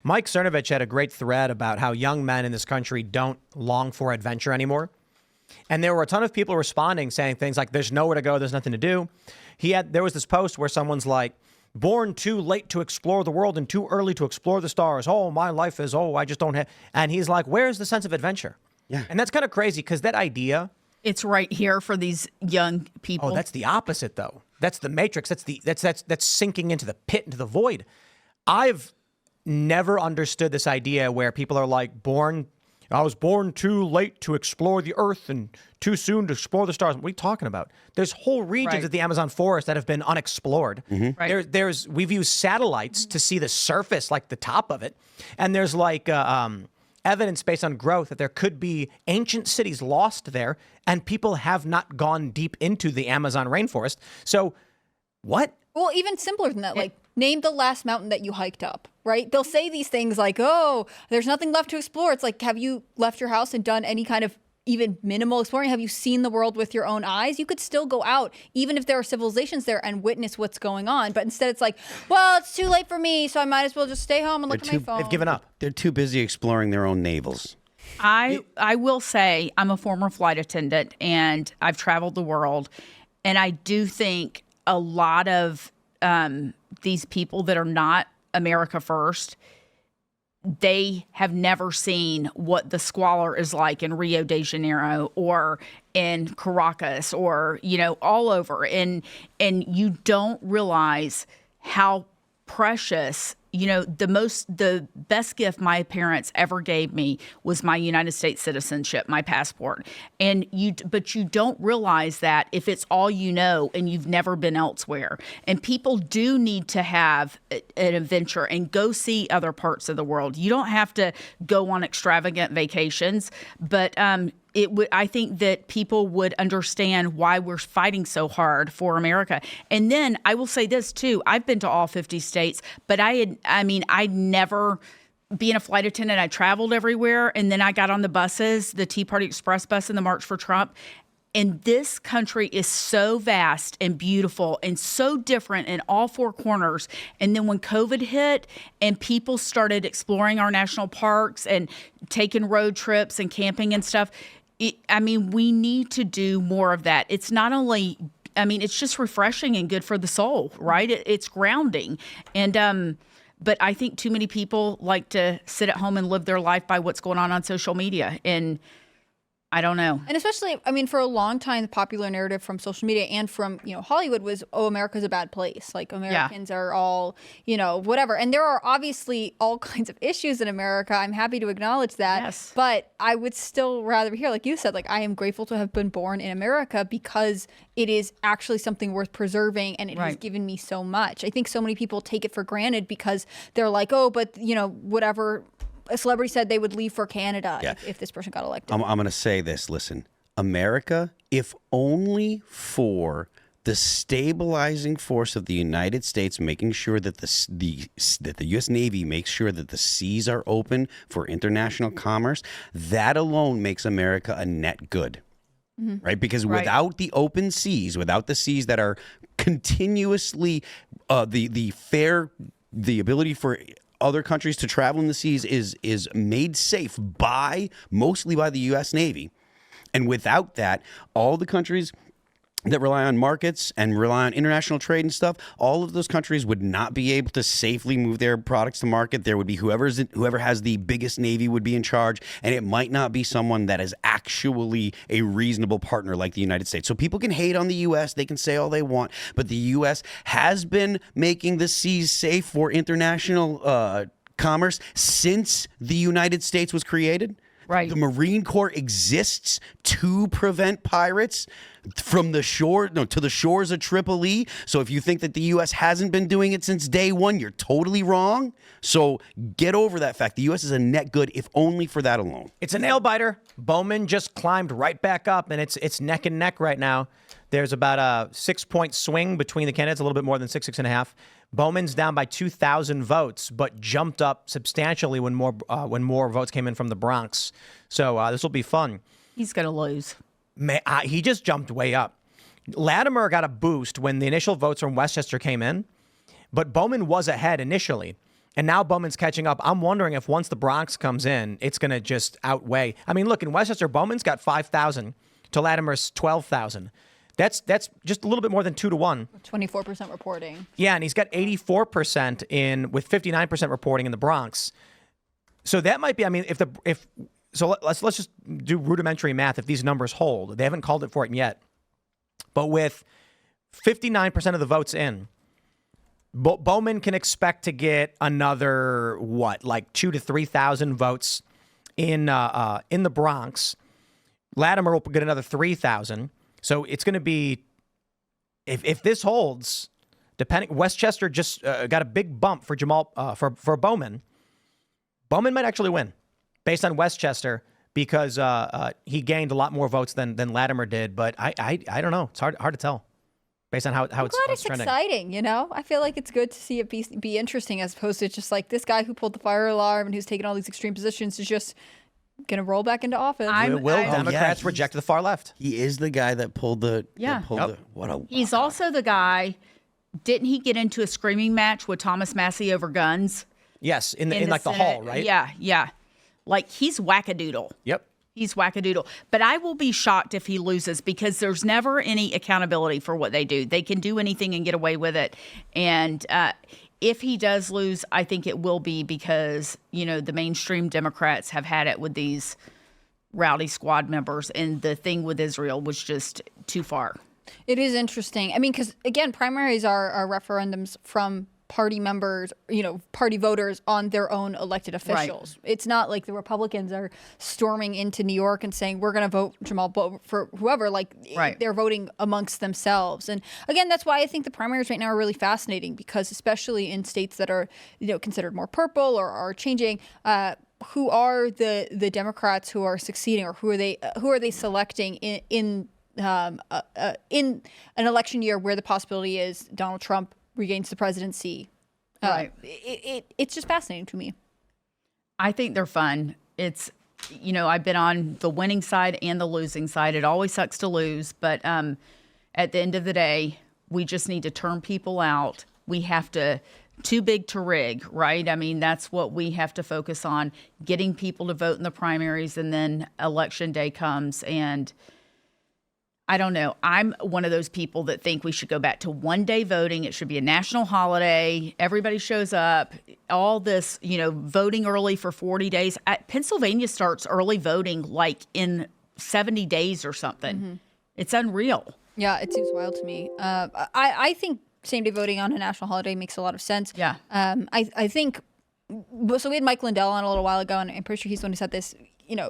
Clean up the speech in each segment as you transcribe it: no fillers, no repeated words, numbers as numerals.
Mike Cernovich had a great thread about how young men in this country don't long for adventure anymore. And there were a ton of people responding saying things like, there's nowhere to go, there's nothing to do. There was this post where someone's like, born too late to explore the world and too early to explore the stars. Oh, my life is, I just don't have. And he's like, where's the sense of adventure? Yeah. And that's kind of crazy because that idea. It's right here for these young people. Oh, that's the opposite, though. That's the matrix. That's sinking into the pit, into the void. I've never understood this idea where people are like, I was born too late to explore the earth and too soon to explore the stars. What are you talking about? There's whole regions of the Amazon forest that have been unexplored. Mm-hmm. Right. We've used satellites to see the surface, like the top of it. And there's like evidence based on growth that there could be ancient cities lost there, and people have not gone deep into the Amazon rainforest. So what? Well, even simpler than that, like name the last mountain that you hiked up, right? They'll say these things like, oh, there's nothing left to explore. It's like, have you left your house and done any kind of even minimal exploring? Have you seen the world with your own eyes? You could still go out, even if there are civilizations there, and witness what's going on. But instead it's like, well, it's too late for me, so I might as well just stay home and look at my phone. They've given up. They're too busy exploring their own navels. I will say I'm a former flight attendant, and I've traveled the world. And I do think a lot of these people that are not America first, they have never seen what the squalor is like in Rio de Janeiro or in Caracas or, all over. And you don't realize how precious, the best gift my parents ever gave me was my United States citizenship, my passport. But you don't realize that if it's all you know and you've never been elsewhere. And people do need to have an adventure and go see other parts of the world. You don't have to go on extravagant vacations, but I think that people would understand why we're fighting so hard for America. And then I will say this too. I've been to all 50 states, but I never, being a flight attendant, I traveled everywhere. And then I got on the buses, the Tea Party Express bus and the March for Trump. And this country is so vast and beautiful and so different in all four corners. And then when COVID hit and people started exploring our national parks and taking road trips and camping and stuff, we need to do more of that. It's not only, it's just refreshing and good for the soul, right? It's grounding. And, but I think too many people like to sit at home and live their life by what's going on social media. And I don't know. And especially, for a long time, the popular narrative from social media and from, Hollywood was, America's a bad place. Like, Americans are all, whatever. And there are obviously all kinds of issues in America. I'm happy to acknowledge that. Yes. But I would still rather hear, like you said, like, I am grateful to have been born in America because it is actually something worth preserving and it has given me so much. I think so many people take it for granted because they're like, oh, but, whatever. A celebrity said they would leave for Canada if this person got elected. I'm going to say this. Listen, America, if only for the stabilizing force of the United States, making sure that that the U.S. Navy makes sure that the seas are open for international commerce, that alone makes America a net good. Mm-hmm. Right? Because without the open seas, without the seas that are continuously the ability for other countries to travel in the seas is made safe mostly by the U.S. Navy. And without that, all the countries that rely on markets and rely on international trade and stuff, all of those countries would not be able to safely move their products to market. There would be whoever has the biggest navy would be in charge, and it might not be someone that is actually a reasonable partner like the United States. So people can hate on the U.S., they can say all they want, but the U.S. has been making the seas safe for international commerce since the United States was created. Right. The Marine Corps exists to prevent pirates from the shore, to the shores of Tripoli. So if you think that the U.S. hasn't been doing it since day one, you're totally wrong. So get over that fact. The U.S. is a net good, if only for that alone. It's a nail biter. Bowman just climbed right back up, and it's neck and neck right now. There's about a 6-point swing between the candidates, a little bit more than 6.5. Bowman's down by 2,000 votes, but jumped up substantially when more votes came in from the Bronx. So this will be fun. He's going to lose. He just jumped way up. Latimer got a boost when the initial votes from Westchester came in, but Bowman was ahead initially. And now Bowman's catching up. I'm wondering if once the Bronx comes in, it's going to just outweigh. I mean, look, in Westchester, Bowman's got 5,000 to Latimer's 12,000. That's just a little bit more than 2-1. 24% reporting. Yeah, and he's got 84% in with 59% reporting in the Bronx. So that might be. I mean, let's just do rudimentary math. If these numbers hold, they haven't called it for it yet, but with 59% of the votes in, Bowman can expect to get another like 2,000 to 3,000 votes in the Bronx. Latimer will get another 3,000. So it's going to be, if this holds, depending. Westchester just got a big bump for for Bowman. Bowman might actually win, based on Westchester, because he gained a lot more votes than Latimer did. But I don't know. It's hard to tell. Based on how I'm glad it's trending. exciting, you know? I feel like it's good to see it be interesting as opposed to just like this guy who pulled the fire alarm and who's taking all these extreme positions is just going to roll back into office. Will Democrats reject the far left? He is the guy that pulled the. Yeah. He's also the guy. Didn't he get into a screaming match with Thomas Massey over guns? Yes, in like the hall, right? Yeah. Like he's wackadoodle. Yep. He's wackadoodle. But I will be shocked if he loses because there's never any accountability for what they do. They can do anything and get away with it. And if he does lose, I think it will be because, the mainstream Democrats have had it with these rowdy squad members. And the thing with Israel was just too far. It is interesting. I mean, because, again, primaries are referendums from party members, party voters on their own elected officials. Right. It's not like the Republicans are storming into New York and saying, we're going to vote Jamal for whoever. Like, They're voting amongst themselves. And again, that's why I think the primaries right now are really fascinating because especially in states that are, considered more purple or are changing, who are the Democrats who are succeeding or who are they selecting in an election year where the possibility is Donald Trump regains the presidency. Right. It's just fascinating to me. I think they're fun. It's, I've been on the winning side and the losing side. It always sucks to lose, but at the end of the day, we just need to turn people out. We have to, too big to rig, right? I mean, that's what we have to focus on, getting people to vote in the primaries, and then election day comes and I don't know. I'm one of those people that think we should go back to one-day voting. It should be a national holiday. Everybody shows up. All this, voting early for 40 days. Pennsylvania starts early voting like in 70 days or something. Mm-hmm. It's unreal. Yeah, it seems wild to me. I think same-day voting on a national holiday makes a lot of sense. Yeah. I think, so we had Mike Lindell on a little while ago, and I'm pretty sure he's the one who said this.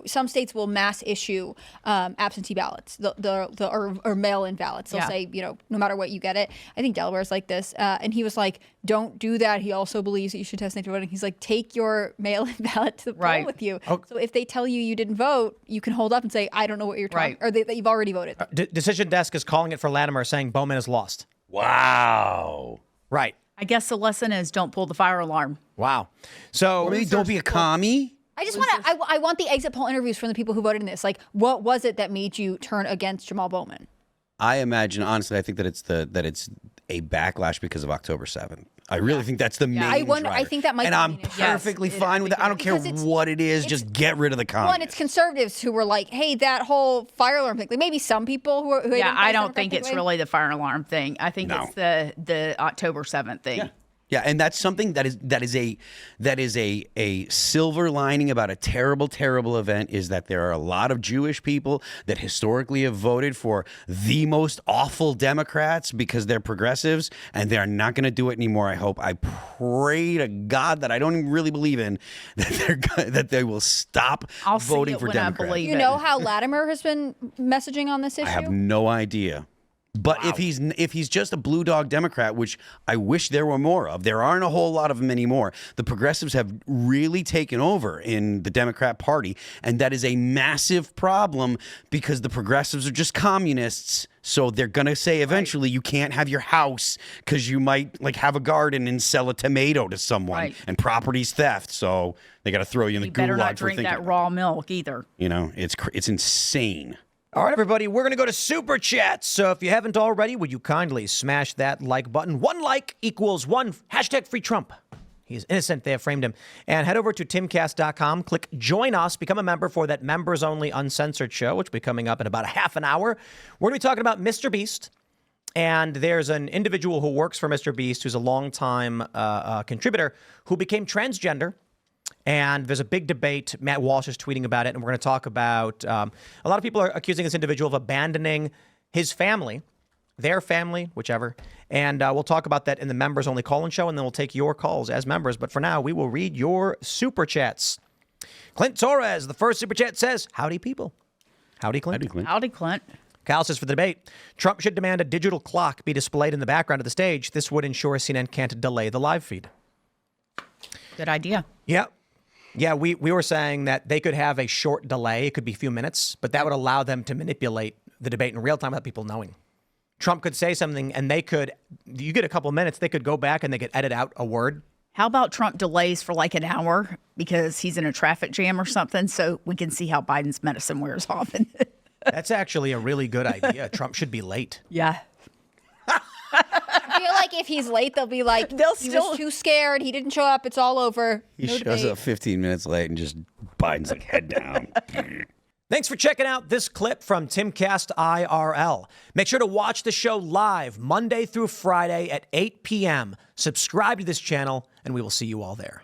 Some states will mass issue absentee ballots, or mail-in ballots. They'll say, no matter what, you get it. I think Delaware's like this. And he was like, don't do that. He also believes that you should test native voting. He's like, take your mail-in ballot to the poll with you. Oh. So if they tell you didn't vote, you can hold up and say, I don't know what you're talking or that you've already voted. Decision Desk is calling it for Latimer, saying Bowman has lost. Wow. Right. I guess the lesson is don't pull the fire alarm. Wow. So or maybe don't be a commie. I just I want the exit poll interviews from the people who voted in this. Like, what was it that made you turn against Jamal Bowman? I imagine, honestly, I think that it's a backlash because of October 7th. I really think that's the main driver. I think that might and be I'm perfectly fine with that. I don't care what it is. Just get rid of the communists. Well, and it's conservatives who were like, hey, that whole fire alarm thing. Like maybe some people who I don't think it's really the fire alarm thing. I think it's the October 7th thing. Yeah. Yeah, and that's something that is a silver lining about a terrible, terrible event is that there are a lot of Jewish people that historically have voted for the most awful Democrats because they're progressives, and they're not going to do it anymore. I pray to God that I don't even really believe in that they will stop voting for Democrats. You know how Latimer has been messaging on this issue? I have no idea. But if he's just a blue dog Democrat, which I wish there were more of, there aren't a whole lot of them anymore. The progressives have really taken over in the Democrat Party, and that is a massive problem because the progressives are just communists. So they're going to say eventually you can't have your house because you might have a garden and sell a tomato to someone, and property's theft. So they got to throw you in the gulag for thinking. You better not drink that raw milk either. It's insane. All right, everybody, we're going to go to Super Chats. So if you haven't already, would you kindly smash that like button? 1 like equals 1 hashtag free Trump. He is innocent. They have framed him. And head over to timcast.com, click join us, become a member for that members only uncensored show, which will be coming up in about a half an hour. We're going to be talking about Mr. Beast. And there's an individual who works for Mr. Beast who's a longtime contributor who became transgender. And there's a big debate. Matt Walsh is tweeting about it. And we're going to talk about a lot of people are accusing this individual of abandoning his family, their family, whichever. And we'll talk about that in the members only call-in show. And then we'll take your calls as members. But for now, we will read your super chats. Clint Torres, the first super chat says, howdy, people. Howdy, Clint. Howdy, Clint. Howdy, Clint. Cal says for the debate, Trump should demand a digital clock be displayed in the background of the stage. This would ensure CNN can't delay the live feed. Good idea. Yeah. Yeah, we were saying that they could have a short delay. It could be a few minutes, but that would allow them to manipulate the debate in real time without people knowing. Trump could say something and you get a couple of minutes, they could go back and they could edit out a word. How about Trump delays for like an hour because he's in a traffic jam or something so we can see how Biden's medicine wears off? That's actually a really good idea. Trump should be late. Yeah. I feel like if he's late, they'll be like, he was too scared. He didn't show up. It's all over. He No shows debate. up 15 minutes late and just Biden's like head down. Thanks for checking out this clip from Timcast IRL. Make sure to watch the show live Monday through Friday at 8 p.m. Subscribe to this channel, and we will see you all there.